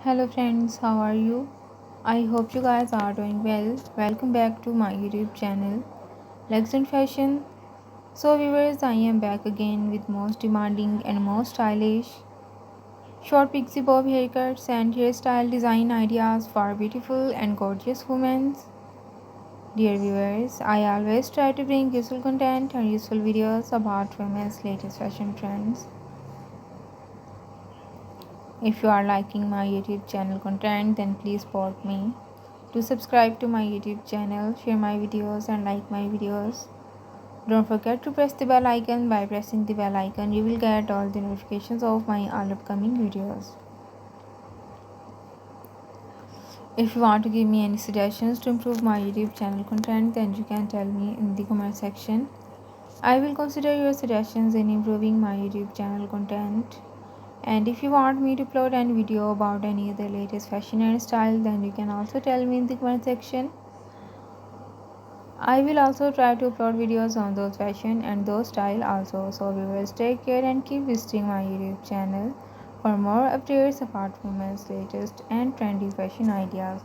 Hello friends, how are you? I hope you guys are doing well. Welcome back to my YouTube channel, Legs and Fashion. So viewers, I am back again with most demanding and most stylish short pixie bob haircuts and hairstyle design ideas for beautiful and gorgeous women. Dear viewers, I always try to bring useful content and useful videos about women's latest fashion trends. If you are liking my YouTube channel content, then please support me. Do subscribe to my YouTube channel, share my videos and like my videos. Don't forget to press the bell icon. By pressing the bell icon, you will get all the notifications of my all upcoming videos. If you want to give me any suggestions to improve my YouTube channel content, then you can tell me in the comment section. I will consider your suggestions in improving my YouTube channel content. And if you want me to upload any video about any of the latest fashion and style, then you can also tell me in the comment section. I will also try to upload videos on those fashion and those style also. So viewers, take care and keep visiting my YouTube channel for more updates about women's latest and trendy fashion ideas.